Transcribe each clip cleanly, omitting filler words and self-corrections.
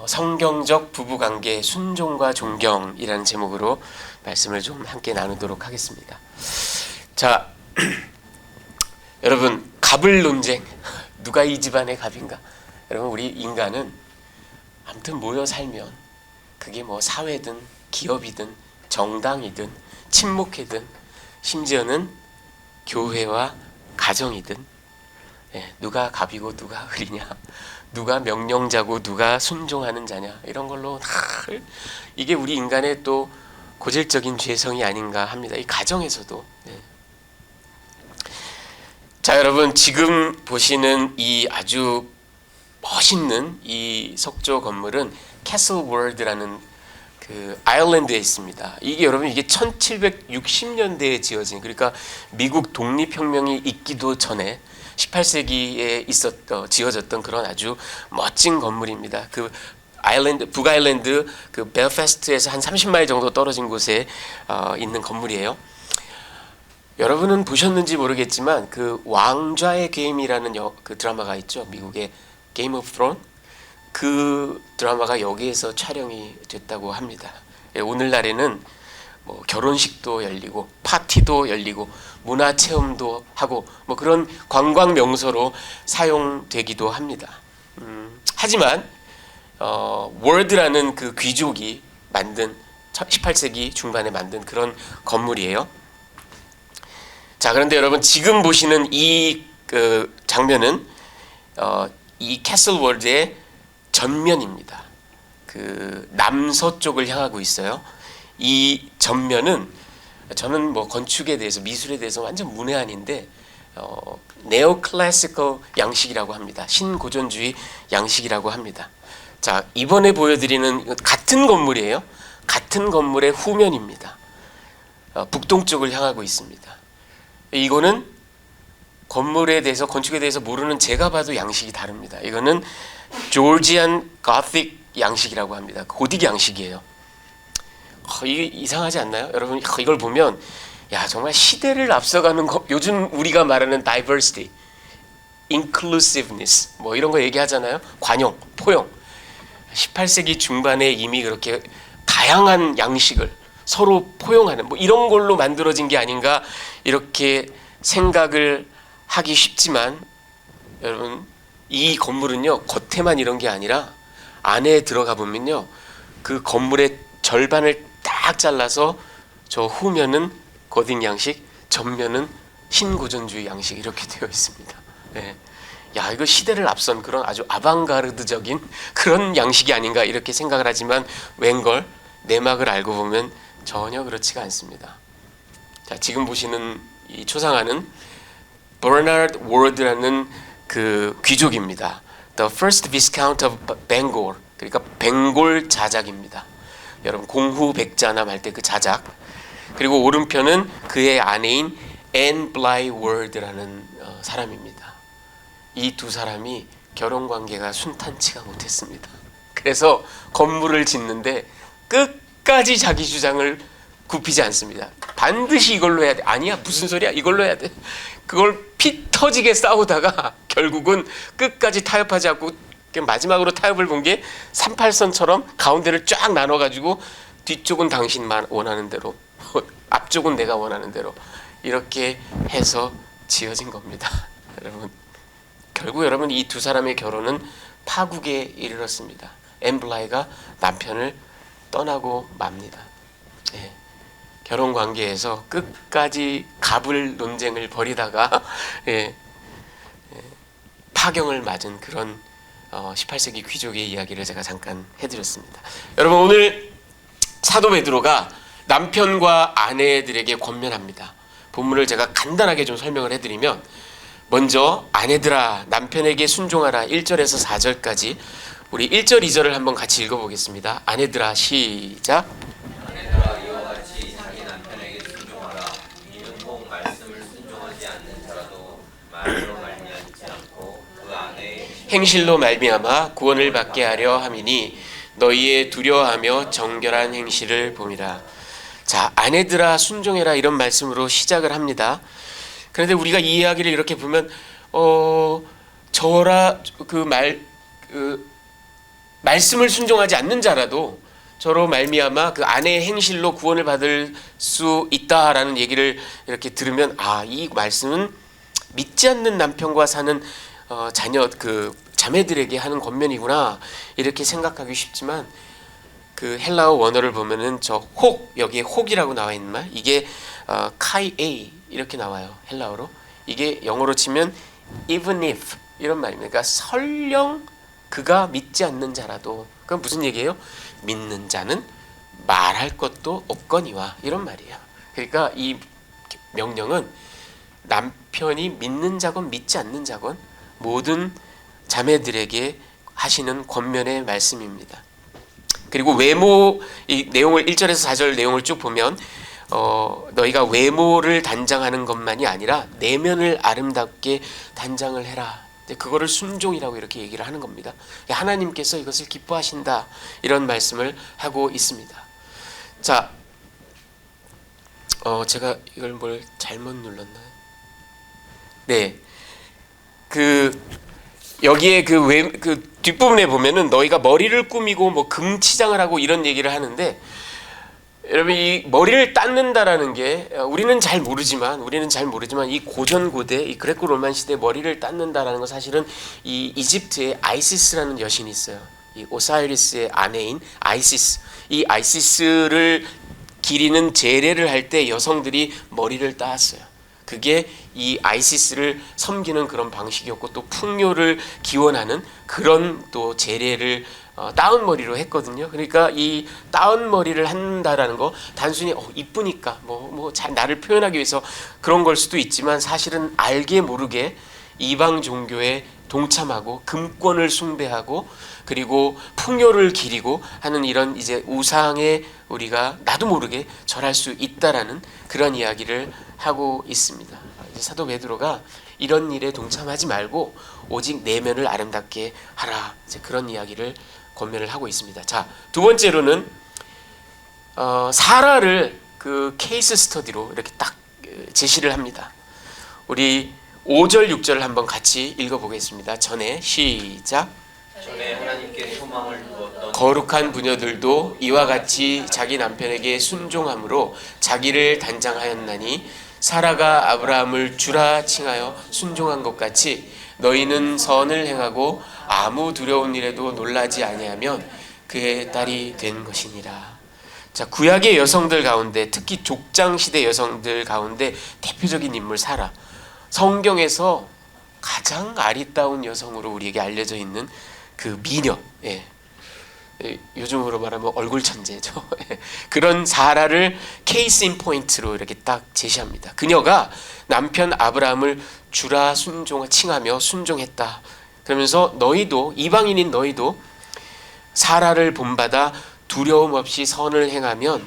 성경적 부부관계 순종과 존경이라는 제목으로 말씀을 좀 함께 나누도록 하겠습니다. 자, 여러분, 갑을 논쟁, 누가 이 집안의 갑인가? 여러분, 우리 인간은 아무튼 모여 살면 그게 뭐 사회든 기업이든 정당이든 친목회든 심지어는 교회와 가정이든 누가 갑이고 누가 을이냐, 누가 명령자고 누가 순종하는 자냐, 이런 걸로 다 이게 우리 인간의 또 고질적인 죄성이 아닌가 합니다. 이 가정에서도. 자, 여러분, 지금 보시는 이 아주 멋있는 이 석조 건물은 캐슬 월드라는 그 아일랜드에 있습니다. 이게 여러분, 이게 1760년대에 지어진, 그러니까 미국 독립혁명이 있기도 전에 18세기에 지어졌던 그런 아주 멋진 건물입니다. 그 아일랜드, 북아일랜드 그 벨파스트에서 한 30마일 정도 떨어진 곳에 있는 건물이에요. 여러분은 보셨는지 모르겠지만 그 왕좌의 게임이라는 그 드라마가 있죠. 미국의 게임 오브 스론. 그 드라마가 여기에서 촬영이 됐다고 합니다. 오늘날에는 뭐 결혼식도 열리고 파티도 열리고 문화체험도 하고 뭐 그런 관광 명소로 사용되기도 합니다. 하지만 월드라는 그 귀족이 만든 18세기 중반에 만든 그런 건물이에요. 자, 그런데 여러분, 지금 보시는 이 그 장면은 이 캐슬 월드의 전면입니다. 그 남서쪽을 향하고 있어요. 이 전면은, 저는 뭐 건축에 대해서, 미술에 대해서 완전 문외한인데 네오클래시컬 양식이라고 합니다. 신고전주의 양식이라고 합니다. 자, 이번에 보여드리는 같은 건물이에요. 같은 건물의 후면입니다. 북동쪽을 향하고 있습니다. 이거는 건물에 대해서, 건축에 대해서 모르는 제가 봐도 양식이 다릅니다. 이거는 조지안 고틱 양식이라고 합니다. 고딕 양식이에요. 이게 이상하지 않나요? 여러분, 이걸 보면 야, 정말 시대를 앞서가는 거, 요즘 우리가 말하는 diversity, inclusiveness 뭐 이런 거 얘기하잖아요. 관용, 포용. 18세기 중반에 이미 그렇게 다양한 양식을 서로 포용하는 뭐 이런 걸로 만들어진 게 아닌가, 이렇게 생각을 하기 쉽지만, 여러분, 이 건물은요, 겉에만 이런 게 아니라 안에 들어가 보면요, 그 건물의 절반을 딱 잘라서 저 후면은 고딕 양식, 전면은 신고전주의 양식, 이렇게 되어 있습니다. 야, 이거 시대를 앞선 그런 아주 아방가르드적인 그런 양식이 아닌가, 이렇게 생각을 하지만 웬걸 내막을 알고 보면 전혀 그렇지가 않습니다. 자, 지금 보시는 이 초상화는 버나드 워드라는 그 귀족입니다. The first Viscount of Bangor, 그러니까 벵골 자작입니다. 여러분, 공후 백자남 할 때 그 자작. 그리고 오른편은 그의 아내인 앤 블라이 월드라는 사람입니다. 이 두 사람이 결혼 관계가 순탄치가 못했습니다. 그래서 건물을 짓는데 끝까지 자기 주장을 굽히지 않습니다. 반드시 이걸로 해야 돼. 아니야, 무슨 소리야, 이걸로 해야 돼. 그걸 피 터지게 싸우다가 결국은 끝까지 타협하지 않고 마지막으로 타협을 본 게 38선처럼 가운데를 쫙 나눠가지고 뒤쪽은 당신만 원하는 대로, 앞쪽은 내가 원하는 대로, 이렇게 해서 지어진 겁니다. 여러분, 결국 여러분, 이 두 사람의 결혼은 파국에 이르렀습니다. 앤 블라이가 남편을 떠나고 맙니다. 결혼 관계에서 끝까지 갑을 논쟁을 벌이다가 파경을 맞은 그런 18세기 귀족의 이야기를 제가 잠깐 해드렸습니다. 여러분, 오늘 사도 베드로가 남편과 아내들에게 권면합니다. 본문을 제가 간단하게 좀 설명을 해드리면, 먼저 아내들아 남편에게 순종하라 1절에서 4절까지 우리 1절 2절을 한번 같이 읽어보겠습니다. 아내들아, 시작. 아내들아, 이와 같이 자기 남편에게 순종하라. 이는 꼭 말씀을 순종하지 않는 자라도 말로 말미암지 않고 그 안에 행실로 말미암아 구원을 받게 하려 함이니 너희의 두려워하며 정결한 행실을 봄이라. 자, 아내들아 순종해라, 이런 말씀으로 시작을 합니다. 그런데 우리가 이 이야기를 이렇게 보면 저라 그 말 말씀을 순종하지 않는 자라도 저로 말미암아 그 아내의 행실로 구원을 받을 수 있다라는 얘기를 이렇게 들으면 아, 이 말씀은 믿지 않는 남편과 사는 자녀 그 자매들에게 하는 권면이구나 이렇게 생각하기 쉽지만 그 헬라어 원어를 보면은 저 혹 여기에 혹이라고 나와 있는 말 이게 카이 에이 이렇게 나와요. 헬라어로 이게 영어로 치면 even if 이런 말입니다. 그러니까 설령 그가 믿지 않는 자라도 그건 무슨 얘기예요? 믿는 자는 말할 것도 없거니와 이런 말이에요. 그러니까 이 명령은 남편이 믿는 자건 믿지 않는 자건 모든 자매들에게 하시는 권면의 말씀입니다. 그리고 외모 이 내용을 1절에서 4절 내용을 쭉 보면 너희가 외모를 단장하는 것만이 아니라 내면을 아름답게 단장을 해라. 그거를 순종이라고 이렇게 얘기를 하는 겁니다. 하나님께서 이것을 기뻐하신다 이런 말씀을 하고 있습니다. 자, 제가 이걸 뭘 잘못 눌렀나요? 네, 여기에 그 뒷부분에 보면은 너희가 머리를 꾸미고 뭐 금치장을 하고 이런 얘기를 하는데 여러분 이 머리를 닦는다라는 게 우리는 잘 모르지만 이 고전 고대 이 그레코 로만 시대 머리를 닦는다라는 건 사실은 이 이집트에 아이시스라는 여신이 있어요. 이 오사이리스의 아내인 아이시스. 이 아이시스를 기리는 제례를 할 때 여성들이 머리를 따았어요. 그게 이 아이시스를 섬기는 그런 방식이었고 또 풍요를 기원하는 그런 또 제례를 따은 머리로 했거든요. 그러니까 이 따은 머리를 한다라는 거 단순히 이쁘니까 뭐 잘 나를 표현하기 위해서 그런 걸 수도 있지만 사실은 알게 모르게 이방 종교에 동참하고 금권을 숭배하고 그리고 풍요를 기리고 하는 이런 이제 우상에 우리가 나도 모르게 절할 수 있다라는 그런 이야기를 하고 있습니다. 이제 사도 베드로가 이런 일에 동참하지 말고 오직 내면을 아름답게 하라. 이제 그런 이야기를 권면을 하고 있습니다. 자, 두 번째로는 사라를 그 케이스 스터디로 이렇게 딱 제시를 합니다. 우리 5절 6절을 한번 같이 읽어보겠습니다. 전에 시작. 전에 하나님께 소망을 두었던 거룩한 부녀들도 이와 같이 자기 남편에게 순종함으로 자기를 단장하였나니 사라가 아브라함을 주라 칭하여 순종한 것 같이 너희는 선을 행하고 아무 두려운 일에도 놀라지 아니하면 그의 딸이 된 것이니라. 자, 구약의 여성들 가운데 특히 족장 시대 여성들 가운데 대표적인 인물 사라. 성경에서 가장 아리따운 여성으로 우리에게 알려져 있는 그 미녀, 요즘으로 말하면 얼굴 천재죠. 그런 사라를 케이스 인 포인트로 이렇게 딱 제시합니다. 그녀가 남편 아브라함을 주라 칭하며 순종했다. 그러면서 너희도 이방인인 너희도 사라를 본받아 두려움 없이 선을 행하면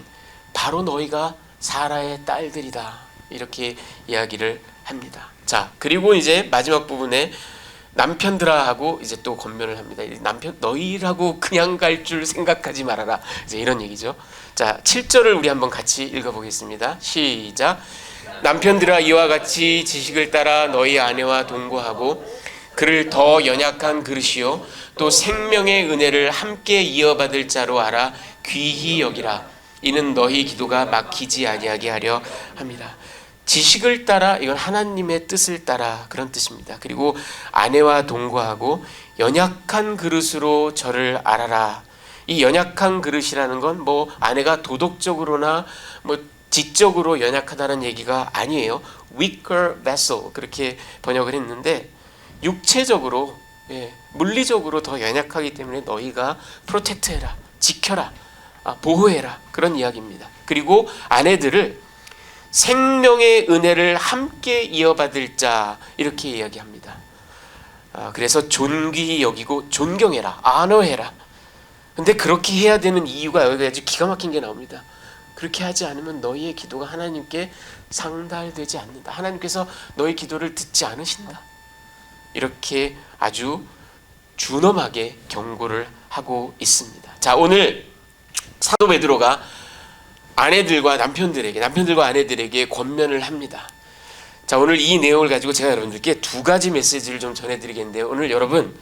바로 너희가 사라의 딸들이다. 이렇게 이야기를 합니다. 자, 그리고 이제 마지막 부분에 남편들아 하고 이제 또 권면을 합니다. 남편 너희라고 그냥 갈 줄 생각하지 말아라. 이제 이런 얘기죠. 자, 7절을 우리 한번 같이 읽어보겠습니다. 시작. 남편들아 이와 같이 지식을 따라 너희 아내와 동거하고 그를 더 연약한 그릇이요 또 생명의 은혜를 함께 이어받을 자로 알아 귀히 여기라. 이는 너희 기도가 막히지 아니하게 하려 합니다. 지식을 따라 이건 하나님의 뜻을 따라 그런 뜻입니다. 그리고 아내와 동거하고 연약한 그릇으로 저를 알아라. 이 연약한 그릇이라는 건 뭐 아내가 도덕적으로나 뭐 지적으로 연약하다는 얘기가 아니에요. weaker vessel 그렇게 번역을 했는데 육체적으로 물리적으로 더 연약하기 때문에 너희가 프로텍트해라, 지켜라, 보호해라 그런 이야기입니다. 그리고 아내들을 생명의 은혜를 함께 이어받을 자 이렇게 이야기합니다. 그래서 존귀히 여기고 존경해라, 아너해라. 근데 그렇게 해야 되는 이유가 여기 아주 기가 막힌 게 나옵니다. 그렇게 하지 않으면 너희의 기도가 하나님께 상달되지 않는다. 하나님께서 너희 기도를 듣지 않으신다. 이렇게 아주 준엄하게 경고를 하고 있습니다. 자, 오늘 사도 베드로가 남편들과 아내들에게 권면을 합니다. 자, 오늘 이 내용을 가지고 제가 여러분들께 두 가지 메시지를 좀 전해드리겠는데요. 오늘 여러분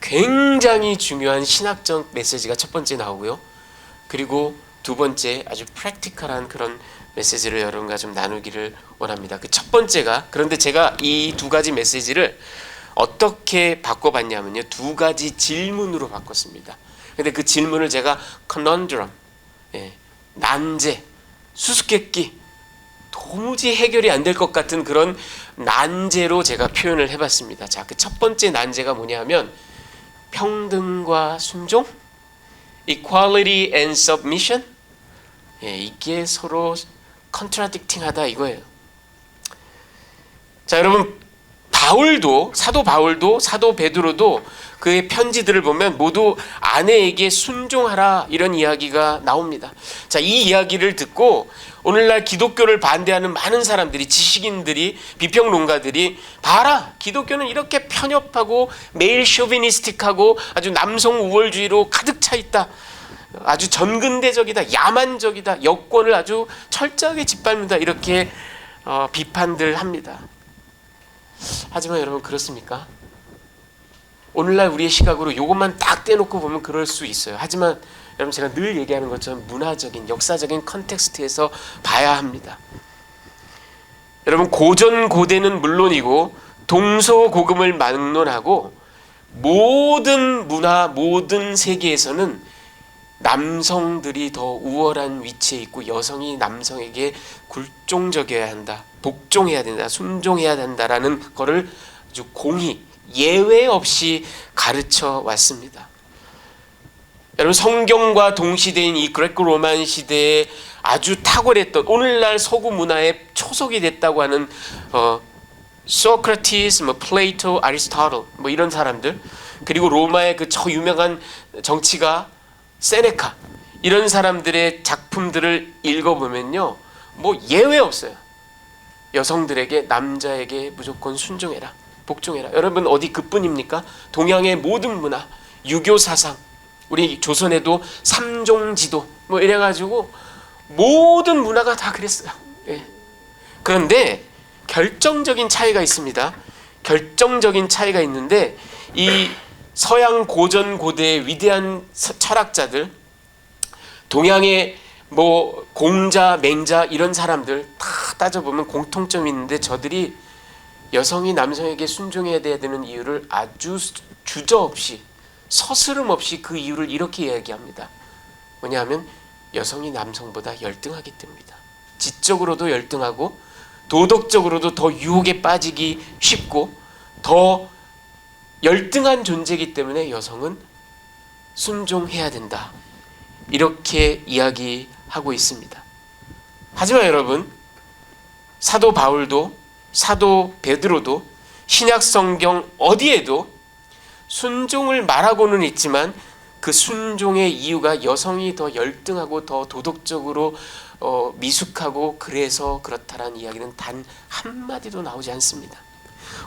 굉장히 중요한 신학적 메시지가 첫 번째 나오고요. 그리고 두 번째 아주 프랙티컬한 그런 메시지를 여러분과 좀 나누기를 원합니다. 그 첫 번째가, 그런데 제가 이 두 가지 메시지를 어떻게 바꿔봤냐면요, 두 가지 질문으로 바꿨습니다. 근데 그 질문을 제가 conundrum, 난제, 수수께끼, 도무지 해결이 안 될 것 같은 그런 난제로 제가 표현을 해봤습니다. 자, 그 첫 번째 난제가 뭐냐면 평등과 순종, equality and submission. 이게 서로 contradicting하다 이거예요. 자, 여러분, 사도 바울도 사도 베드로도 그의 편지들을 보면 모두 아내에게 순종하라 이런 이야기가 나옵니다. 자, 이 이야기를 듣고 오늘날 기독교를 반대하는 많은 사람들이, 지식인들이, 비평론가들이, 봐라, 기독교는 이렇게 편협하고 메일 쇼비니스틱하고 아주 남성 우월주의로 가득 차 있다, 아주 전근대적이다, 야만적이다, 여권을 아주 철저하게 짓밟는다, 이렇게 비판들 합니다. 하지만 여러분, 그렇습니까? 오늘날 우리의 시각으로 이것만 딱 떼놓고 보면 그럴 수 있어요. 하지만 여러분, 제가 늘 얘기하는 것처럼 문화적인, 역사적인 컨텍스트에서 봐야 합니다. 여러분, 고전고대는 물론이고 동서고금을 막론하고 모든 문화, 모든 세계에서는 남성들이 더 우월한 위치에 있고 여성이 남성에게 굴종적이어야 한다, 복종해야 된다, 순종해야 된다라는 거를 아주 공히 예외 없이 가르쳐 왔습니다. 여러분, 성경과 동시대인 이 그레코 로만 시대에 아주 탁월했던, 오늘날 서구 문화에 초석이 됐다고 하는 소크라티스, 플레이토, 아리스토텔, 이런 사람들, 그리고 로마의 그 유명한 정치가 세네카, 이런 사람들의 작품들을 읽어보면요, 예외 없어요. 여성들에게, 남자에게 무조건 순종해라, 복종해라. 여러분, 어디 그뿐입니까? 동양의 모든 문화, 유교 사상, 우리 조선에도 삼종지도 이래가지고 모든 문화가 다 그랬어요. 그런데 결정적인 차이가 있습니다. 결정적인 차이가 있는데, 이 서양 고전 고대의 위대한 철학자들, 동양의 공자, 맹자, 이런 사람들 다 따져보면 공통점이 있는데, 저들이 여성이 남성에게 순종해야 되는 이유를 아주 주저없이, 서스름 없이 그 이유를 이렇게 이야기합니다. 뭐냐면 여성이 남성보다 열등하기 때문이다. 지적으로도 열등하고 도덕적으로도 더 유혹에 빠지기 쉽고 더 열등한 존재이기 때문에 여성은 순종해야 된다, 이렇게 이야기하고 있습니다. 하지만 여러분, 사도 바울도 사도 베드로도 신약 성경 어디에도 순종을 말하고는 있지만 그 순종의 이유가 여성이 더 열등하고 더 도덕적으로 미숙하고 그래서 그렇다라는 이야기는 단 한마디도 나오지 않습니다.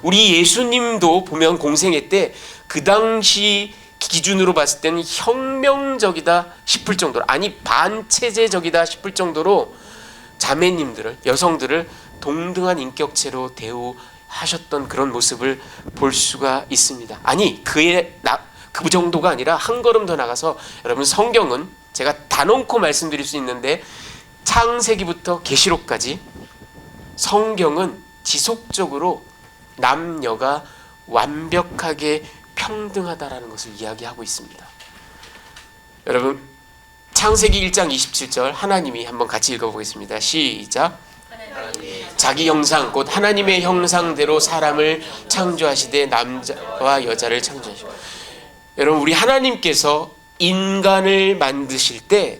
우리 예수님도 보면 공생애 때 그 당시 기준으로 봤을 때는 혁명적이다 싶을 정도로, 아니 반체제적이다 싶을 정도로 자매님들을, 여성들을 동등한 인격체로 대우하셨던 그런 모습을 볼 수가 있습니다. 아니 그 정도가 아니라 한 걸음 더 나가서, 여러분, 성경은 제가 단언코 말씀드릴 수 있는데 창세기부터 계시록까지 성경은 지속적으로 남녀가 완벽하게 평등하다라는 것을 이야기하고 있습니다. 여러분, 창세기 1장 27절 하나님이 한번 같이 읽어보겠습니다. 시작. 자기 형상 곧 하나님의 형상대로 사람을 창조하시되 남자와 여자를 창조하시고. 여러분, 우리 하나님께서 인간을 만드실 때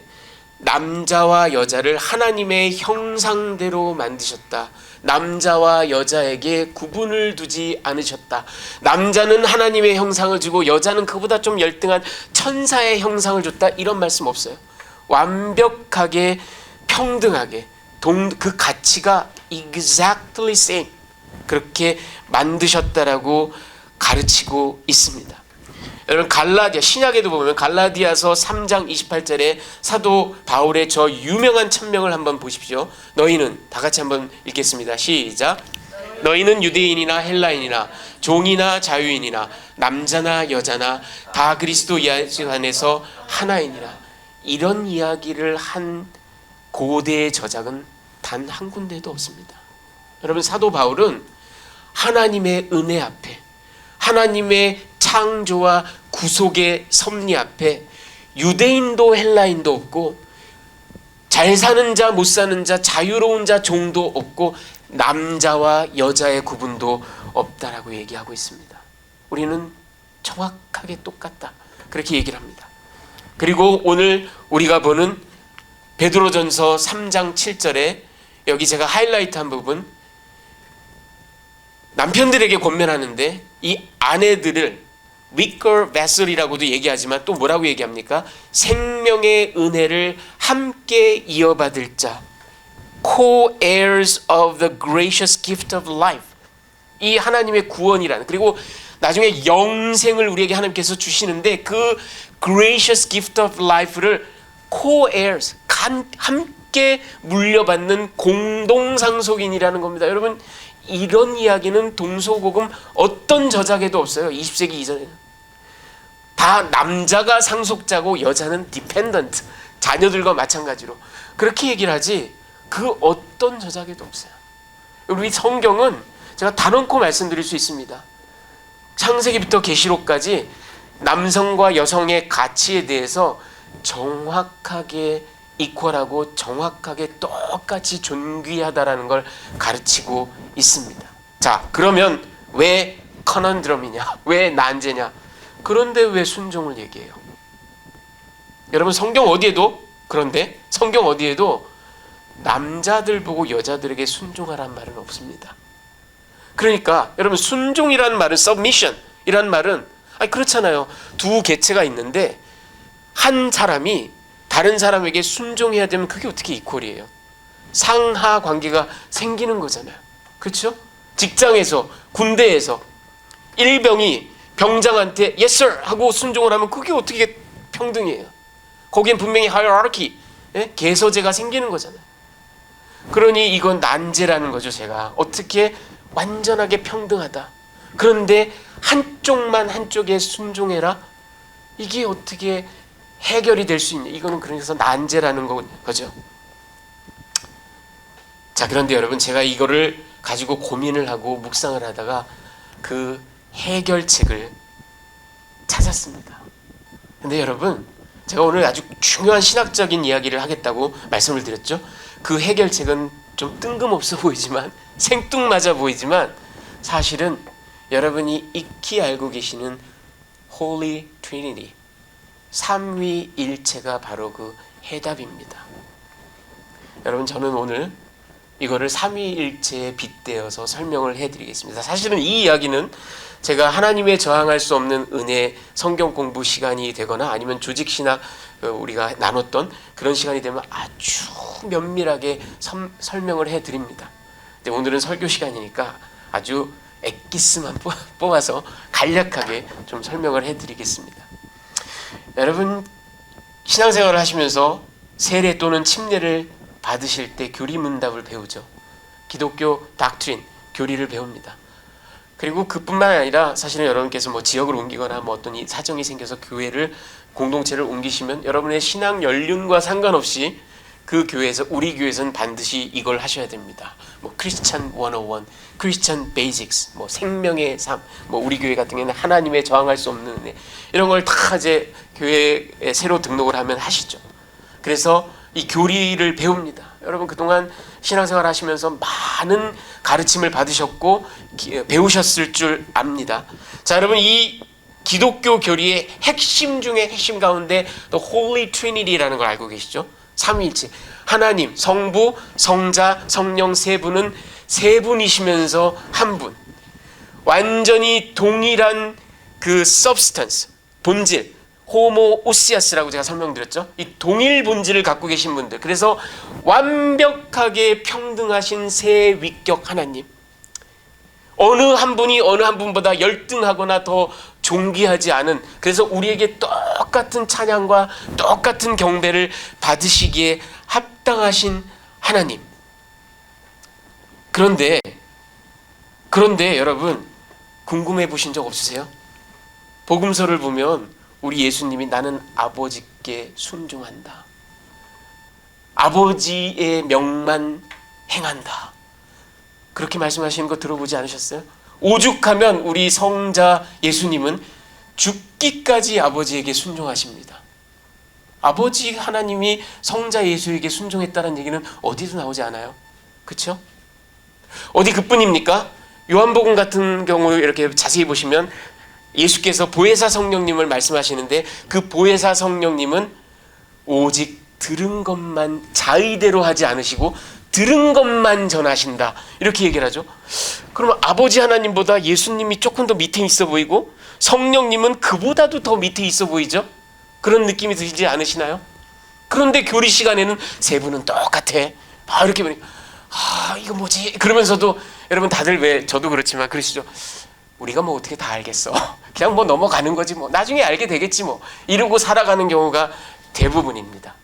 남자와 여자를 하나님의 형상대로 만드셨다. 남자와 여자에게 구분을 두지 않으셨다. 남자는 하나님의 형상을 주고 여자는 그보다 좀 열등한 천사의 형상을 줬다, 이런 말씀 없어요. 완벽하게 평등하게 그 가치가 exactly same, 그렇게 만드셨다라고 가르치고 있습니다. 여러분, 갈라디아, 신약에도 보면 갈라디아서 3장 28절에 사도 바울의 저 유명한 천명을 한번 보십시오. 너희는, 다 같이 한번 읽겠습니다. 시작. 너희는 유대인이나 헬라인이나 종이나 자유인이나 남자나 여자나 다 그리스도 예수 안에서 하나이니라. 이런 이야기를 한 고대의 저작은 단 한 군데도 없습니다. 여러분, 사도 바울은 하나님의 은혜 앞에, 하나님의 창조와 구속의 섭리 앞에 유대인도 헬라인도 없고, 잘 사는 자 못 사는 자, 자유로운 자 종도 없고, 남자와 여자의 구분도 없다라고 얘기하고 있습니다. 우리는 정확하게 똑같다, 그렇게 얘기를 합니다. 그리고 오늘 우리가 보는 베드로전서 3장 7절에 여기 제가 하이라이트한 부분, 남편들에게 권면하는데 이 아내들을 weaker vessel이라고도 얘기하지만 또 뭐라고 얘기합니까? 생명의 은혜를 함께 이어받을 자, co-heirs of the gracious gift of life. 이 하나님의 구원이라는, 그리고 나중에 영생을 우리에게 하나님께서 주시는데 그 gracious gift of life를 co-heirs, 함께 물려받는 공동상속인이라는 겁니다. 여러분, 이런 이야기는 동서고금 어떤 저작에도 없어요. 20세기 이전에는 다 남자가 상속자고 여자는 디펜던트, 자녀들과 마찬가지로 그렇게 얘기를 하지 그 어떤 저작에도 없어요. 우리 성경은 제가 단언코 말씀드릴 수 있습니다. 창세기부터 계시록까지 남성과 여성의 가치에 대해서 정확하게 이퀄하고 정확하게 똑같이 존귀하다라는 걸 가르치고 있습니다. 자, 그러면 왜 커넌드럼이냐? 왜 난제냐? 그런데 왜 순종을 얘기해요? 여러분, 성경 어디에도, 그런데 성경 어디에도 남자들 보고 여자들에게 순종하라는 말은 없습니다. 그러니까 여러분, 순종이라는 말은, submission이라는 말은, 그렇잖아요. 두 개체가 있는데 한 사람이 다른 사람에게 순종해야 되면 그게 어떻게 이퀄이에요? 상하 관계가 생기는 거잖아요. 그렇죠? 직장에서, 군대에서 일병이 병장한테 yes sir 하고 순종을 하면 그게 어떻게 평등이에요? 거기엔 분명히 하이어라키, 계서제가 생기는 거잖아요. 그러니 이건 난제라는 거죠. 제가 어떻게 완전하게 평등하다, 그런데 한쪽에 순종해라, 이게 어떻게 해결이 될 수 있냐? 이거는 그래서 난제라는 거죠. 자, 그런데 여러분, 제가 이거를 가지고 고민을 하고 묵상을 하다가 그 해결책을 찾았습니다. 근데 여러분, 제가 오늘 아주 중요한 신학적인 이야기를 하겠다고 말씀을 드렸죠. 그 해결책은 좀 뜬금없어 보이지만, 생뚱맞아 보이지만, 사실은 여러분이 익히 알고 계시는 Holy Trinity, 삼위일체가 바로 그 해답입니다. 여러분, 저는 오늘 이거를 삼위일체에 빗대어서 설명을 해드리겠습니다. 사실은 이 이야기는 제가 하나님의 저항할 수 없는 은혜 성경 공부 시간이 되거나 아니면 조직신학 우리가 나눴던 그런 시간이 되면 아주 면밀하게 설명을 해드립니다. 근데 오늘은 설교 시간이니까 아주 엑기스만 뽑아서 간략하게 좀 설명을 해드리겠습니다. 여러분, 신앙생활을 하시면서 세례 또는 침례를 받으실 때 교리문답을 배우죠. 기독교 닥트린, 교리를 배웁니다. 그리고 그뿐만 아니라 사실은 여러분께서 뭐 지역을 옮기거나 뭐 어떤 사정이 생겨서 교회를, 공동체를 옮기시면 여러분의 신앙 연륜과 상관없이 그 교회에서, 우리 교회에서는 반드시 이걸 하셔야 됩니다. 뭐 크리스찬 101, 크리스찬 베이직스, 뭐 생명의 삶, 뭐 우리 교회 같은 경우는 하나님의 저항할 수 없는 은혜, 이런 걸 다 이제 교회에 새로 등록을 하면 하시죠. 그래서 이 교리를 배웁니다. 여러분, 그동안 신앙생활 하시면서 많은 가르침을 받으셨고 배우셨을 줄 압니다. 자, 여러분, 이 기독교 교리의 핵심 중에 핵심 가운데 The Holy Trinity라는 걸 알고 계시죠? 삼위일체, 하나님, 성부, 성자, 성령 세 분은 세 분이시면서 한 분, 완전히 동일한 그 substance, 본질, 호모오시아스라고 제가 설명드렸죠. 이 동일 본질을 갖고 계신 분들, 그래서 완벽하게 평등하신 세 위격 하나님, 어느 한 분이 어느 한 분보다 열등하거나 더 존귀하지 않은, 그래서 우리에게 똑같은 찬양과 똑같은 경배를 받으시기에 합당하신 하나님. 그런데 그런데 여러분 궁금해 보신 적 없으세요? 복음서를 보면 우리 예수님이 나는 아버지께 순종한다, 아버지의 명만 행한다, 그렇게 말씀하시는 거 들어보지 않으셨어요? 오죽하면 우리 성자 예수님은 죽기까지 아버지에게 순종하십니다. 아버지 하나님이 성자 예수에게 순종했다는 얘기는 어디도 나오지 않아요. 그렇죠? 어디 그뿐입니까? 요한복음 같은 경우 이렇게 자세히 보시면 예수께서 보혜사 성령님을 말씀하시는데 그 보혜사 성령님은 오직 들은 것만 자의대로 하지 않으시고 들은 것만 전하신다, 이렇게 얘기를 하죠. 그러면 아버지 하나님보다 예수님이 조금 더 밑에 있어 보이고 성령님은 그보다도 더 밑에 있어 보이죠. 그런 느낌이 들지 않으시나요? 그런데 교리 시간에는 세 분은 똑같아. 이렇게 보니까 이거 뭐지? 그러면서도 여러분 다들 왜, 저도 그렇지만 그러시죠. 우리가 뭐 어떻게 다 알겠어. 그냥 뭐 넘어가는 거지 뭐. 나중에 알게 되겠지 뭐. 이러고 살아가는 경우가 대부분입니다.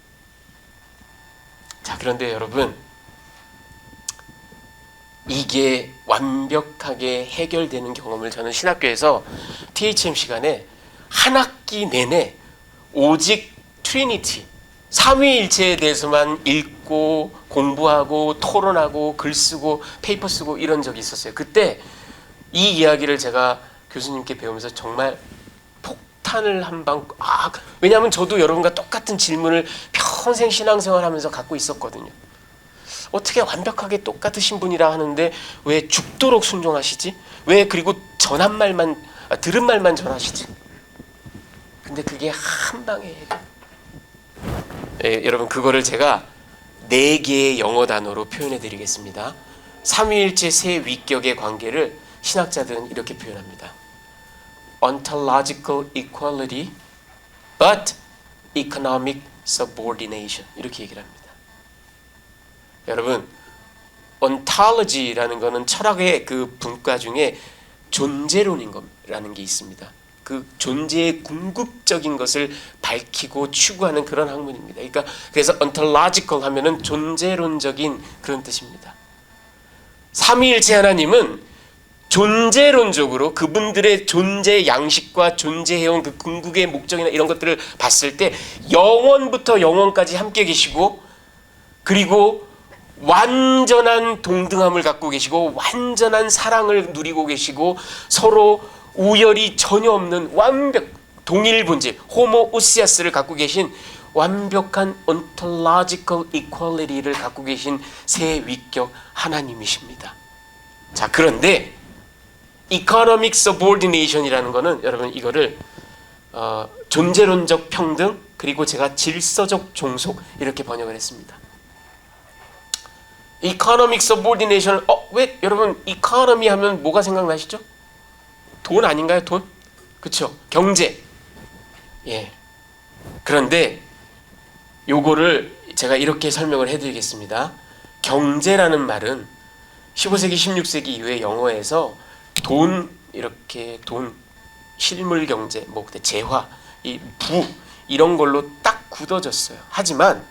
자, 그런데 여러분 이게 완벽하게 해결되는 경험을 저는 신학교에서 THM 시간에 한 학기 내내 오직 트리니티, 삼위일체에 대해서만 읽고 공부하고 토론하고 글 쓰고 페이퍼 쓰고 이런 적이 있었어요. 그때 이 이야기를 제가 교수님께 배우면서 정말 폭탄을 한 방, 왜냐하면 저도 여러분과 똑같은 질문을 평생 신앙생활 하면서 갖고 있었거든요. 어떻게 완벽하게 똑같으신 분이라 하는데 왜 죽도록 순종하시지? 왜 그리고 전한 말만, 들은 말만 전하시지? 근데 그게 한 방에 해결. 여러분 그거를 제가 4개의 영어 단어로 표현해 드리겠습니다. 삼위일체 세 위격의 관계를 신학자들은 이렇게 표현합니다. Ontological equality, but economic subordination, 이렇게 얘기를 합니다. 여러분 ontology라는 거는 철학의 그 분과 중에 존재론인 거라는 게 있습니다. 그 존재의 궁극적인 것을 밝히고 추구하는 그런 학문입니다. 그러니까 그래서 ontological 하면은 존재론적인 그런 뜻입니다. 삼위일체 하나님은 존재론적으로 그분들의 존재 양식과 존재해온 그 궁극의 목적이나 이런 것들을 봤을 때 영원부터 영원까지 함께 계시고, 그리고 완전한 동등함을 갖고 계시고 완전한 사랑을 누리고 계시고 서로 우열이 전혀 없는 완벽 동일 본질 호모우시아스를 갖고 계신 완벽한 ontological equality를 갖고 계신 세 위격 하나님이십니다. 자, 그런데 economic subordination이라는 거는 여러분 이거를 존재론적 평등, 그리고 제가 질서적 종속 이렇게 번역을 했습니다. economic subordination, 왜 여러분 economy 하면 뭐가 생각나시죠? 돈 아닌가요? 돈? 그렇죠? 경제. 예. 그런데 요거를 제가 이렇게 설명을 해드리겠습니다. 경제라는 말은 15세기, 16세기 이후에 영어에서 돈, 이렇게 돈, 실물 경제, 뭐 그때 재화, 이 부 이런 걸로 딱 굳어졌어요. 하지만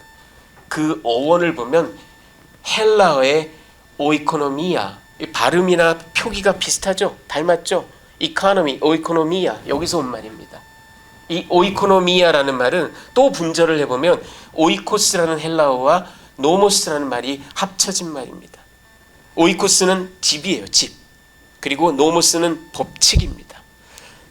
그 어원을 보면 헬라어의 오이코노미아, 발음이나 표기가 비슷하죠? 닮았죠? 이코노미, 오이코노미아, 여기서 온 말입니다. 이 오이코노미아라는 말은 또 분절을 해보면 오이코스라는 헬라어와 노모스라는 말이 합쳐진 말입니다. 오이코스는 집이에요, 집. 그리고 노모스는 법칙입니다.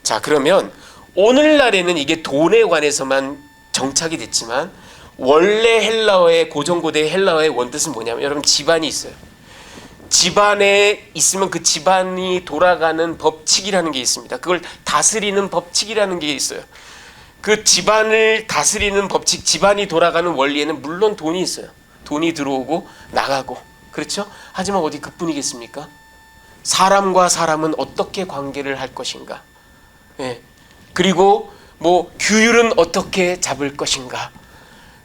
자, 그러면 오늘날에는 이게 돈에 관해서만 정착이 됐지만 원래 헬라어의 고전고대 헬라어의 원뜻은 뭐냐면 여러분 집안이 있어요. 집안에 있으면 그 집안이 돌아가는 법칙이라는 게 있습니다. 그걸 다스리는 법칙이라는 게 있어요. 그 집안을 다스리는 법칙, 집안이 돌아가는 원리에는 물론 돈이 있어요. 돈이 들어오고 나가고, 그렇죠? 하지만 어디 그뿐이겠습니까? 사람과 사람은 어떻게 관계를 할 것인가? 예. 그리고 뭐 규율은 어떻게 잡을 것인가?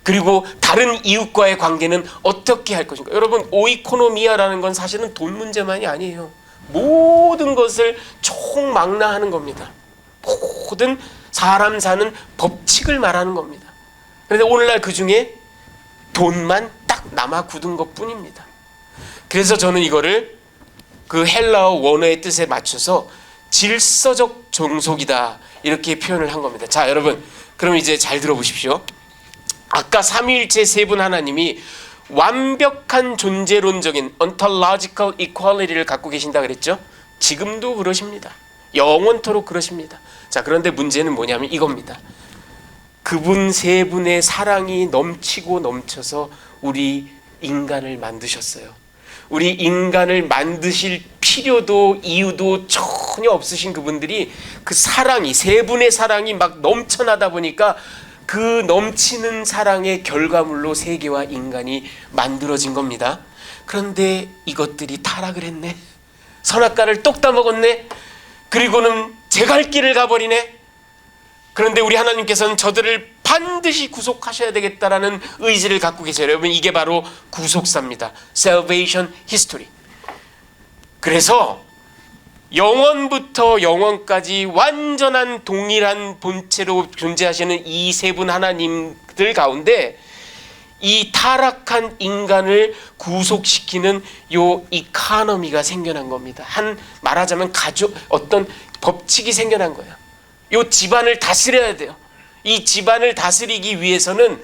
그리고 다른 이웃과의 관계는 어떻게 할 것인가? 여러분 오이코노미아라는 건 사실은 돈 문제만이 아니에요. 모든 것을 총망라하는 겁니다. 모든 사람 사는 법칙을 말하는 겁니다. 그런데 오늘날 그 중에 돈만 딱 남아 굳은 것뿐입니다. 그래서 저는 이거를 그 헬라어 원어의 뜻에 맞춰서 질서적 종속이다 이렇게 표현을 한 겁니다. 자, 여러분, 그럼 이제 잘 들어보십시오. 아까 삼위일체 세 분 하나님이 완벽한 존재론적인 ontological equality를 갖고 계신다 그랬죠? 지금도 그러십니다. 영원토록 그러십니다. 자, 그런데 문제는 뭐냐면 이겁니다. 그분 세 분의 사랑이 넘치고 넘쳐서 우리 인간을 만드셨어요. 우리 인간을 만드실 필요도 이유도 전혀 없으신 그분들이 그 사랑이, 세 분의 사랑이 막 넘쳐나다 보니까 그 넘치는 사랑의 결과물로 세계와 인간이 만들어진 겁니다. 그런데 이것들이 타락을 했네. 선악과를 똑 따먹었네. 그리고는 제 갈 길을 가버리네. 그런데 우리 하나님께서는 저들을 반드시 구속하셔야 되겠다라는 의지를 갖고 계세요. 여러분, 이게 바로 구속사입니다. Salvation History. 그래서 영원부터 영원까지 완전한 동일한 본체로 존재하시는 이 세 분 하나님들 가운데 이 타락한 인간을 구속시키는 요 이코노미가 생겨난 겁니다. 말하자면 가족, 어떤 법칙이 생겨난 거예요. 요 집안을 다스려야 돼요. 이 집안을 다스리기 위해서는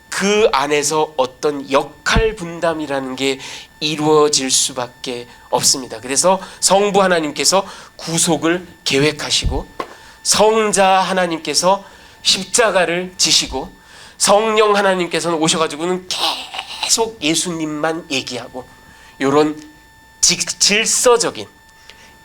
그 안에서 어떤 역할 분담이라는 게 이루어질 수밖에 없습니다. 그래서 성부 하나님께서 구속을 계획하시고, 성자 하나님께서 십자가를 지시고, 성령 하나님께서는 오셔가지고는 계속 예수님만 얘기하고, 이런 질서적인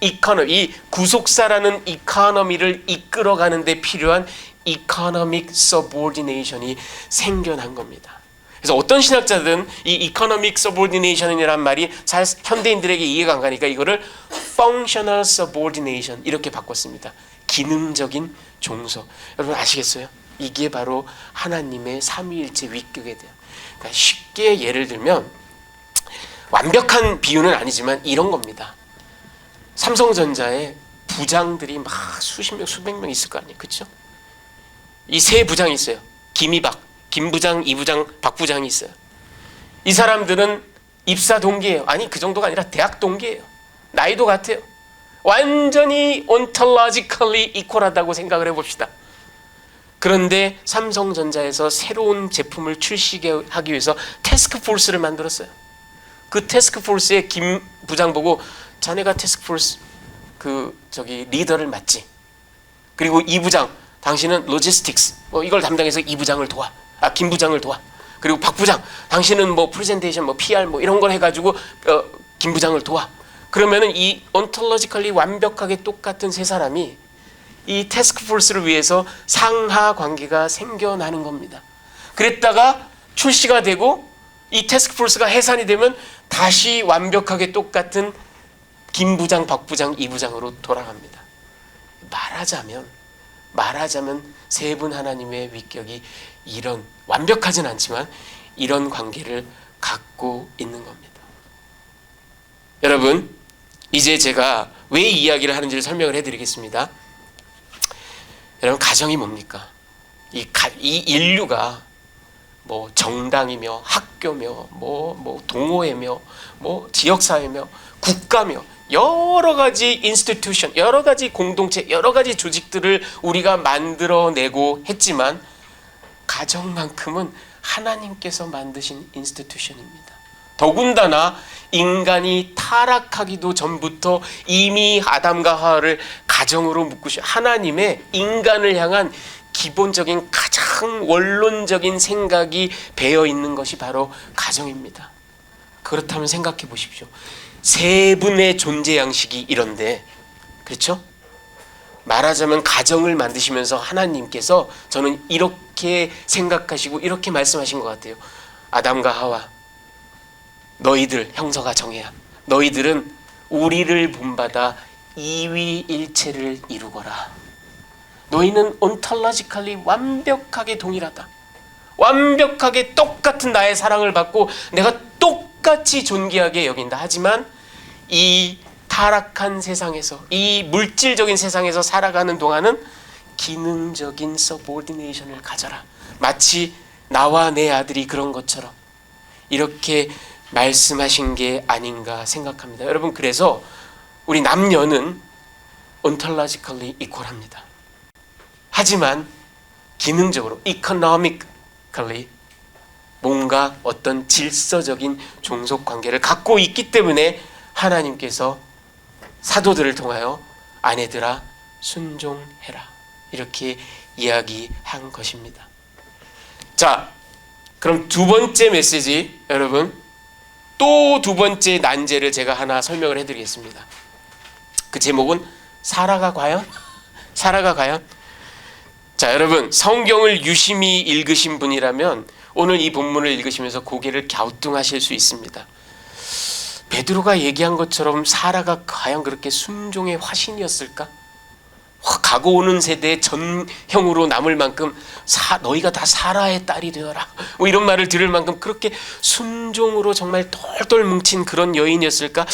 이코노미, 이 구속사라는 이코노미를 이끌어가는 데 필요한 economic subordination이 생겨난 겁니다. 그래서 어떤 신학자들은 이 economic subordination이라는 말이 잘 현대인들에게 이해가 안 가니까 이거를 functional subordination 이렇게 바꿨습니다. 기능적인 종속. 여러분 아시겠어요? 이게 바로 하나님의 삼위일체 위격에 대한. 그러니까 쉽게 예를 들면, 완벽한 비유는 아니지만 이런 겁니다. 삼성전자에 부장들이 막 수십 명, 수백 명 있을 거 아니에요, 그렇죠? 이 세 부장이 있어요. 김이박, 김 부장, 이 부장, 박 부장이 있어요. 이 사람들은 입사 동기예요. 아니, 그 정도가 아니라 대학 동기예요. 나이도 같아요. 완전히 ontologically equal하다고 생각을 해봅시다. 그런데 삼성전자에서 새로운 제품을 출시하기 위해서 태스크포스를 만들었어요. 그 태스크포스의 김 부장 보고, 자네가 태스크포스 리더를 맡지. 그리고 이 부장, 당신은 로지스틱스, 이걸 담당해서 이 부장을 도와. 김 부장을 도와. 그리고 박 부장, 당신은 뭐 프레젠테이션, 뭐 PR, 뭐 이런 걸 해가지고 김 부장을 도와. 그러면은 이 ontologically 완벽하게 똑같은 세 사람이 이 태스크포스를 위해서 상하 관계가 생겨나는 겁니다. 그랬다가 출시가 되고 이 태스크포스가 해산이 되면 다시 완벽하게 똑같은 김 부장, 박 부장, 이 부장으로 돌아갑니다. 말하자면 세 분 하나님의 위격이 이런, 완벽하진 않지만 이런 관계를 갖고 있는 겁니다. 여러분, 이제 제가 왜 이 이야기를 하는지를 설명을 해드리겠습니다. 여러분, 가정이 뭡니까? 이 인류가 뭐 정당이며 학교며 뭐 동호회며 뭐 지역사회며 국가며 여러 가지 인스티튜션, 여러 가지 공동체, 여러 가지 조직들을 우리가 만들어내고 했지만 가정만큼은 하나님께서 만드신 인스티튜션입니다. 더군다나 인간이 타락하기도 전부터 이미 아담과 하와를 가정으로 묶으신 하나님의 인간을 향한 기본적인 가장 원론적인 생각이 배어 있는 것이 바로 가정입니다. 그렇다면 생각해 보십시오. 세 분의 존재 양식이 이런데, 그렇죠? 말하자면 가정을 만드시면서 하나님께서, 저는 이렇게 생각하시고 이렇게 말씀하신 것 같아요. 아담과 하와, 너희들 형성하 정해야. 너희들은 우리를 본받아 이위일체를 이루거라. 너희는 ontologically 완벽하게 동일하다. 완벽하게 똑같은 나의 사랑을 받고 내가 똑같이 존귀하게 여긴다. 하지만 이 타락한 세상에서, 이 물질적인 세상에서 살아가는 동안은 기능적인 서보디네이션을 가져라. 마치 나와 내 아들이 그런 것처럼 이렇게 말씀하신 게 아닌가 생각합니다. 여러분, 그래서 우리 남녀는 ontologically equal합니다. 하지만 기능적으로 economically 뭔가 어떤 질서적인 종속 관계를 갖고 있기 때문에 하나님께서 사도들을 통하여 아내들아 순종해라 이렇게 이야기한 것입니다. 자, 그럼 두 번째 메시지, 여러분, 또 두 번째 난제를 제가 하나 설명을 해드리겠습니다. 그 제목은 사라가 과연? 사라가 과연? 자, 여러분, 성경을 유심히 읽으신 분이라면 오늘 이 본문을 읽으시면서 고개를 갸우뚱하실 수 있습니다. 베드로가 얘기한 것처럼 사라가 과연 그렇게 순종의 화신이었을까? 가고 오는 세대의 전형으로 남을 만큼 너희가 다 사라의 딸이 되어라 뭐 이런 말을 들을 만큼 그렇게 순종으로 정말 똘똘 뭉친 그런 여인이었을까?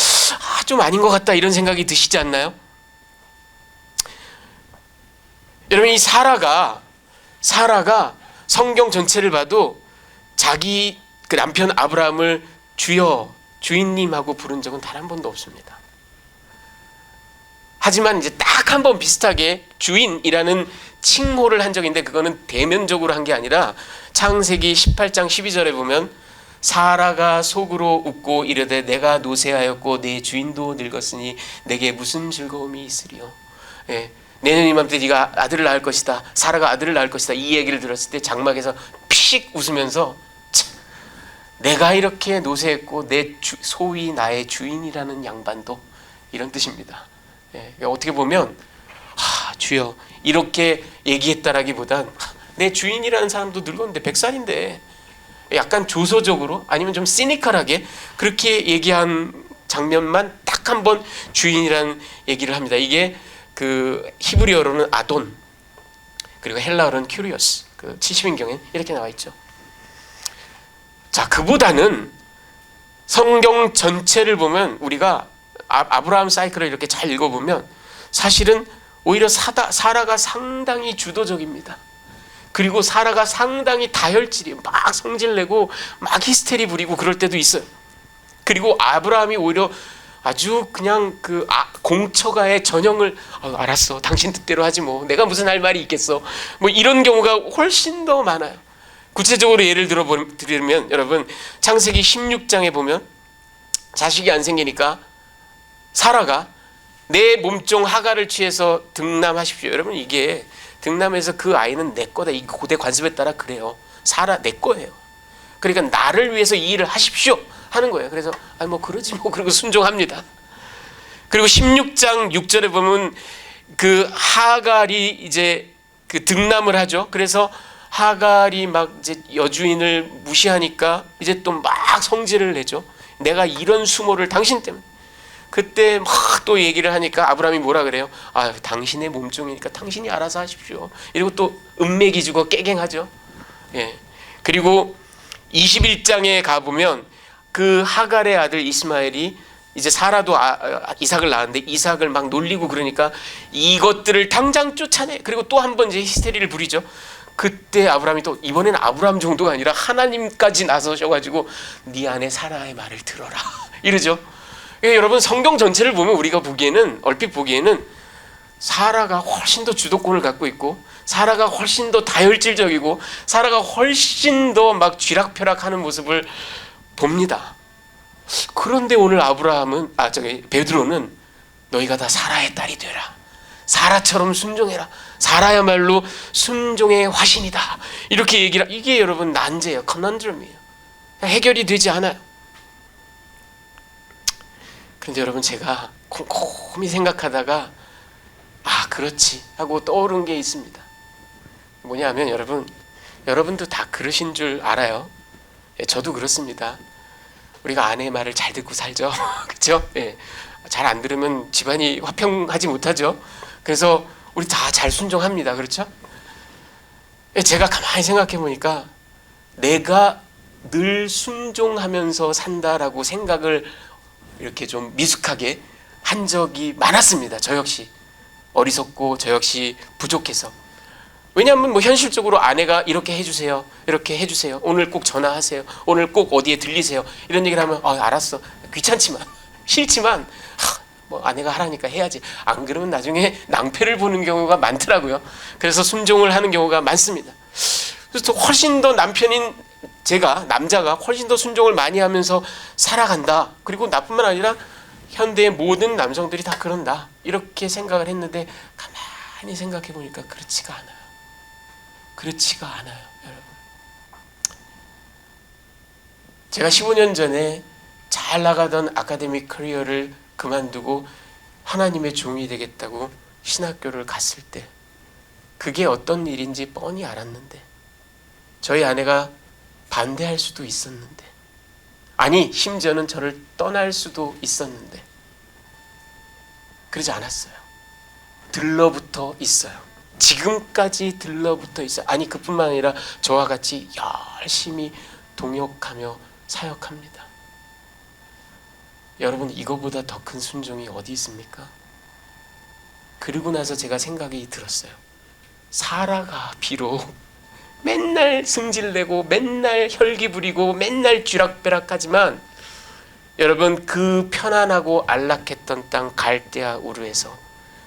좀 아닌 것 같다 이런 생각이 드시지 않나요? 여러분, 이 사라가 성경 전체를 봐도 자기 그 남편 아브라함을 주여, 주인님하고 부른 적은 단 한 번도 없습니다. 하지만 이제 딱 한 번 비슷하게 주인이라는 칭호를 한 적인데 그거는 대면적으로 한 게 아니라 창세기 18장 12절에 보면 사라가 속으로 웃고 이르되 내가 노쇠하였고 내 주인도 늙었으니 내게 무슨 즐거움이 있으리요. 예, 내년 이맘때 네가 아들을 낳을 것이다. 사라가 아들을 낳을 것이다. 이 얘기를 들었을 때 장막에서 피식 웃으면서 내가 이렇게 노쇠했고 소위 나의 주인이라는 양반도 이런 뜻입니다. 예, 어떻게 보면 주여 이렇게 얘기했다라기보단 내 주인이라는 사람도 늙었는데 100살인데 약간 조소적으로 아니면 좀 시니컬하게 그렇게 얘기한 장면만 딱 한 번 주인이라는 얘기를 합니다. 이게 그 히브리어로는 아돈 그리고 헬라어로는 큐리오스, 그 70인경에 이렇게 나와 있죠. 자, 그보다는 성경 전체를 보면 우리가 아브라함 사이클을 이렇게 잘 읽어보면 사실은 오히려 사라가 상당히 주도적입니다. 그리고 사라가 상당히 다혈질이에요. 막 성질내고 막 히스테리 부리고 그럴 때도 있어요. 그리고 아브라함이 오히려 아주 그냥 그 공처가의 전형을 알았어, 당신 뜻대로 하지 뭐, 내가 무슨 할 말이 있겠어, 뭐 이런 경우가 훨씬 더 많아요. 구체적으로 예를 들면 여러분, 창세기 16장에 보면 자식이 안 생기니까 사라가 내 몸종 하가를 취해서 등남하십시오. 여러분, 이게 등남해서 그 아이는 내 거다, 이 고대 관습에 따라 그래요. 사라 내 거예요. 그러니까 나를 위해서 이 일을 하십시오 하는 거예요. 그래서 뭐 그러지 뭐, 그리고 순종합니다. 그리고 16장 6절에 보면 그 하갈이 이제 그 등남을 하죠. 그래서 하갈이 막 이제 여주인을 무시하니까 이제 또 막 성질을 내죠. 내가 이런 수모를 당신 때문에. 그때 막 또 얘기를 하니까 아브라함이 뭐라 그래요? 당신의 몸종이니까 당신이 알아서 하십시오. 이러고 또 은맥이 주고 깨갱하죠. 예. 그리고 21장에 가보면 그 하갈의 아들 이스마엘이 이제 사라도 이삭을 낳았는데 이삭을 막 놀리고 그러니까 이것들을 당장 쫓아내. 그리고 또 한 번 이제 히스테리를 부리죠. 그때 아브라함이 또 이번에는 아브라함 정도가 아니라 하나님까지 나서셔가지고 네 아내 사라의 말을 들어라 이러죠. 그러니까 여러분, 성경 전체를 보면 우리가 보기에는, 얼핏 보기에는 사라가 훨씬 더 주도권을 갖고 있고 사라가 훨씬 더 다혈질적이고 사라가 훨씬 더 막 쥐락펴락하는 모습을 봅니다. 그런데 오늘 베드로는 너희가 다 사라의 딸이 되라, 사라처럼 순종해라, 사라야말로 순종의 화신이다 이렇게 얘기를. 이게 여러분 난제예요. 커넌드럼이에요. 해결이 되지 않아요. 그런데 여러분, 제가 곰곰이 생각하다가 그렇지 하고 떠오른 게 있습니다. 뭐냐면 여러분도 다 그러신 줄 알아요. 저도 그렇습니다. 우리가 아내의 말을 잘 듣고 살죠. 그렇죠? 예. 잘 안 들으면 집안이 화평하지 못하죠. 그래서 우리 다 잘 순종합니다. 그렇죠? 제가 가만히 생각해 보니까 내가 늘 순종하면서 산다라고 생각을 이렇게 좀 미숙하게 한 적이 많았습니다. 저 역시 어리석고 저 역시 부족해서. 왜냐하면 뭐 현실적으로 아내가 이렇게 해주세요, 이렇게 해주세요, 오늘 꼭 전화하세요, 오늘 꼭 어디에 들리세요, 이런 얘기를 하면 알았어, 귀찮지만 싫지만 뭐 아내가 하라니까 해야지. 안 그러면 나중에 낭패를 보는 경우가 많더라고요. 그래서 순종을 하는 경우가 많습니다. 그래서 훨씬 더 남편인 제가, 남자가 훨씬 더 순종을 많이 하면서 살아간다. 그리고 나뿐만 아니라 현대의 모든 남성들이 다 그런다, 이렇게 생각을 했는데 가만히 생각해 보니까 그렇지가 않아요. 그렇지가 않아요, 여러분. 제가 15년 전에 잘 나가던 아카데믹 커리어를 그만두고 하나님의 종이 되겠다고 신학교를 갔을 때 그게 어떤 일인지 뻔히 알았는데 저희 아내가 반대할 수도 있었는데, 아니 심지어는 저를 떠날 수도 있었는데 그러지 않았어요. 들러붙어 있어요. 지금까지 들러붙어 있어요. 아니 그뿐만 아니라 저와 같이 열심히 동역하며 사역합니다. 여러분, 이거보다 더 큰 순종이 어디 있습니까? 그리고 나서 제가 생각이 들었어요. 사라가 비록 맨날 승질내고 맨날 혈기 부리고 맨날 쥐락펴락하지만 여러분, 그 편안하고 안락했던 땅 갈대아 우르에서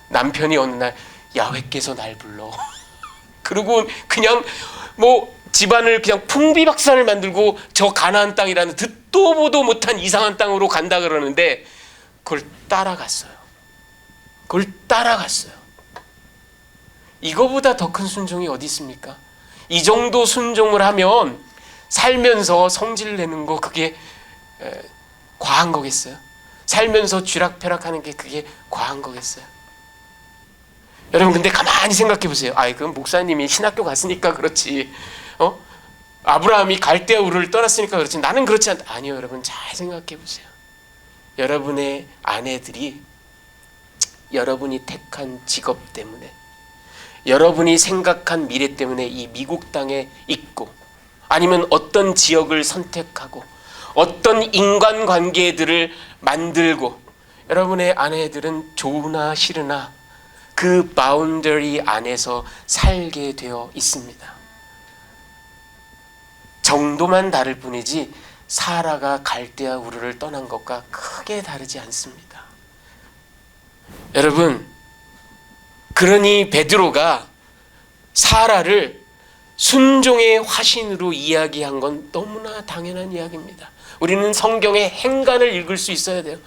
남편이 어느 날 야훼께서 날 불러 그리고 그냥 뭐 집안을 그냥 풍비박산을 만들고 저 가나안 땅이라는 듣도 보도 못한 이상한 땅으로 간다 그러는데 그걸 따라갔어요. 그걸 따라갔어요. 이거보다 더 큰 순종이 어디 있습니까? 이 정도 순종을 하면 살면서 성질 내는 거 그게 과한 거겠어요? 살면서 쥐락펴락하는 게 그게 과한 거겠어요? 여러분, 근데 가만히 생각해 보세요. 그건 목사님이 신학교 갔으니까 그렇지, 아브라함이 갈대아 우르를 떠났으니까 그렇지, 나는 그렇지 않다. 아니요, 여러분, 잘 생각해 보세요. 여러분의 아내들이 여러분이 택한 직업 때문에, 여러분이 생각한 미래 때문에 이 미국 땅에 있고, 아니면 어떤 지역을 선택하고 어떤 인간관계들을 만들고, 여러분의 아내들은 좋으나 싫으나 그 바운더리 안에서 살게 되어 있습니다. 정도만 다를 뿐이지 사라가 갈대아 우르를 떠난 것과 크게 다르지 않습니다. 여러분, 그러니 베드로가 사라를 순종의 화신으로 이야기한 건 너무나 당연한 이야기입니다. 우리는 성경의 행간을 읽을 수 있어야 돼요.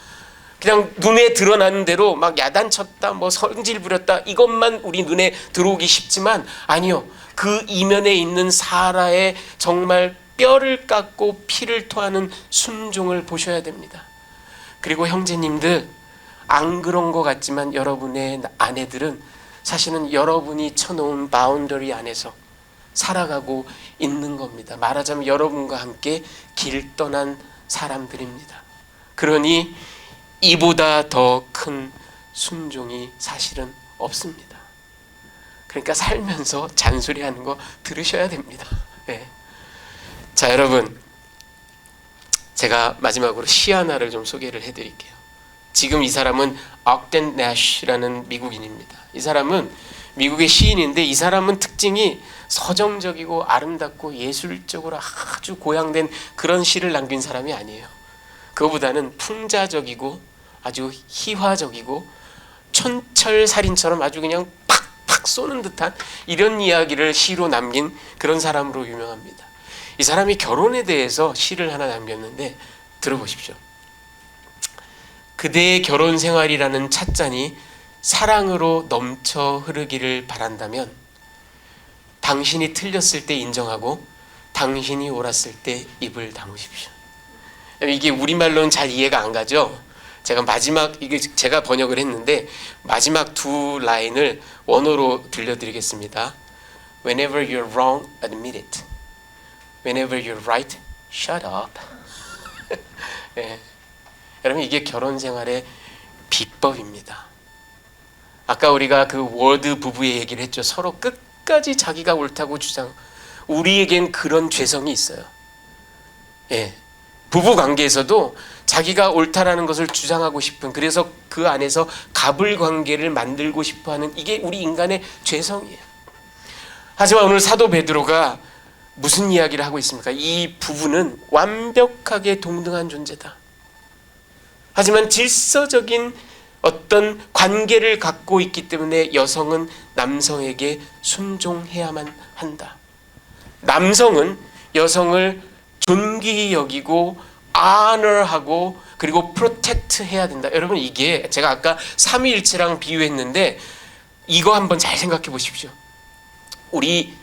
그냥 눈에 드러나는 대로 막 야단쳤다, 뭐 성질 부렸다, 이것만 우리 눈에 들어오기 쉽지만 아니요, 그 이면에 있는 사라의 정말 뼈를 깎고 피를 토하는 순종을 보셔야 됩니다. 그리고 형제님들, 안 그런 것 같지만 여러분의 아내들은 사실은 여러분이 쳐놓은 바운더리 안에서 살아가고 있는 겁니다. 말하자면 여러분과 함께 길 떠난 사람들입니다. 그러니 이보다 더 큰 순종이 사실은 없습니다. 그러니까 살면서 잔소리하는 거 들으셔야 됩니다. 네. 자, 여러분, 제가 마지막으로 시 하나를 좀 소개를 해드릴게요. 지금 이 사람은 ogden nash라는 미국인입니다. 이 사람은 미국의 시인인데 이 사람은 특징이 서정적이고 아름답고 예술적으로 아주 고양된 그런 시를 남긴 사람이 아니에요. 그거보다는 풍자적이고 아주 희화적이고 촌철살인처럼 아주 그냥 팍팍 쏘는 듯한 이런 이야기를 시로 남긴 그런 사람으로 유명합니다. 이 사람이 결혼에 대해서 시를 하나 남겼는데 들어보십시오. 그대의 결혼 생활이라는 찻잔이 사랑으로 넘쳐 흐르기를 바란다면 당신이 틀렸을 때 인정하고 당신이 옳았을 때 입을 다무십시오. 이게 우리말로는 잘 이해가 안 가죠. 제가 이게 제가 번역을 했는데 마지막 두 라인을 원어로 들려드리겠습니다. Whenever you're wrong, admit it. Whenever you're right, shut up. 네. 여러분, 이게 결혼 생활의 비법입니다. 아까 우리가 그 워드 부부의 얘기를 했죠. 서로 끝까지 자기가 옳다고 주장. 우리에겐 그런 죄성이 있어요. 예. 부부 관계에서도 자기가 옳다라는 것을 주장하고 싶은, 그래서 그 안에서 갑을 관계를 만들고 싶어하는, 이게 우리 인간의 죄성이에요. 하지만 오늘 사도 베드로가 무슨 이야기를 하고 있습니까? 이 부부는 완벽하게 동등한 존재다. 하지만 질서적인 어떤 관계를 갖고 있기 때문에 여성은 남성에게 순종해야만 한다. 남성은 여성을 존귀히 여기고 honor하고 그리고 protect 해야 된다. 여러분, 이게 제가 아까 삼위일체랑 비유했는데 이거 한번 잘 생각해 보십시오. 우리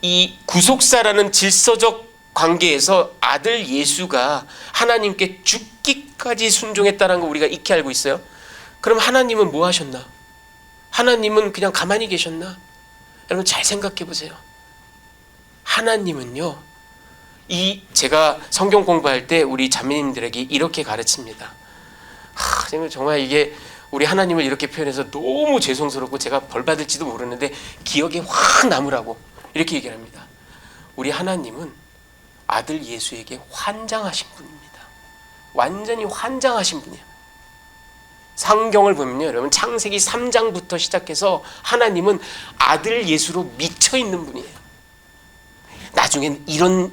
이 구속사라는 질서적 관계에서 아들 예수가 하나님께 죽기까지 순종했다는 거 우리가 익히 알고 있어요. 그럼 하나님은 뭐 하셨나? 하나님은 그냥 가만히 계셨나? 여러분 잘 생각해 보세요. 하나님은요, 제가 성경 공부할 때 우리 자매님들에게 이렇게 가르칩니다. 정말 이게 우리 하나님을 이렇게 표현해서 너무 죄송스럽고 제가 벌 받을지도 모르는데 기억에 확 남으라고 이렇게 얘기를 합니다. 우리 하나님은 아들 예수에게 환장하신 분입니다. 완전히 환장하신 분이에요. 성경을 보면요, 여러분 창세기 3장부터 시작해서 하나님은 아들 예수로 미쳐 있는 분이에요. 나중엔 이런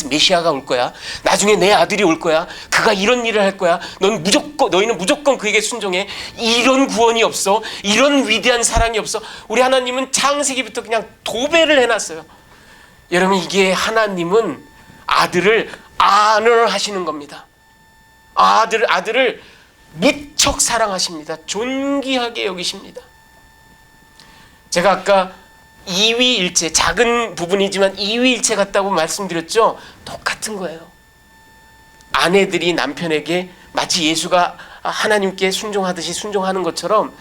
메시아가 올 거야. 나중에 내 아들이 올 거야. 그가 이런 일을 할 거야. 너희는 무조건 그에게 순종해. 이런 구원이 없어. 이런 위대한 사랑이 없어. 우리 하나님은 창세기부터 그냥 도배를 해놨어요. 여러분, 이게 하나님은 아들을 honor 겁니다. 아들을 무척 사랑하십니다. 존귀하게 여기십니다. 제가 아까 이위일체, 작은 부분이지만 이위일체 같다고 말씀드렸죠. 똑같은 거예요. 아내들이 남편에게 마치 예수가 하나님께 순종하듯이 순종하는 것처럼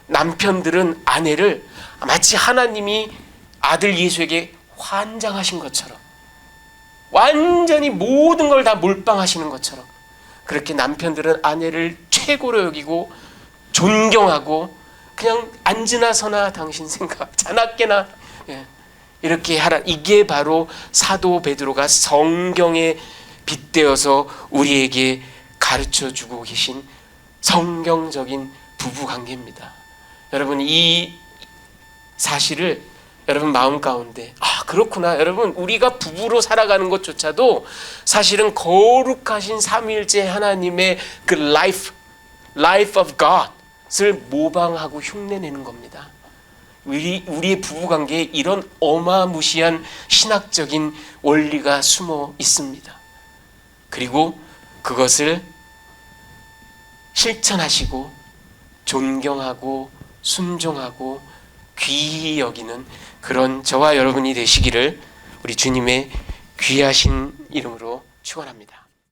남편들은 아내를 마치 하나님이 아들 예수에게 환장하신 것처럼, 완전히 모든 걸 다 몰빵하시는 것처럼 그렇게 남편들은 아내를 최고로 여기고 존경하고 그냥 앉으나 서나 당신 생각, 자나깨나 이렇게 하라. 이게 바로 사도 베드로가 성경에 빗대어서 우리에게 가르쳐주고 계신 성경적인 부부관계입니다. 여러분, 이 사실을 여러분 마음 가운데 그렇구나. 여러분, 우리가 부부로 살아가는 것조차도 사실은 거룩하신 삼위일체 하나님의 그 life of God을 모방하고 흉내내는 겁니다. 우리의 부부관계에 이런 어마무시한 신학적인 원리가 숨어 있습니다. 그리고 그것을 실천하시고 존경하고 순종하고 귀히 여기는 그런 저와 여러분이 되시기를 우리 주님의 귀하신 이름으로 축원합니다.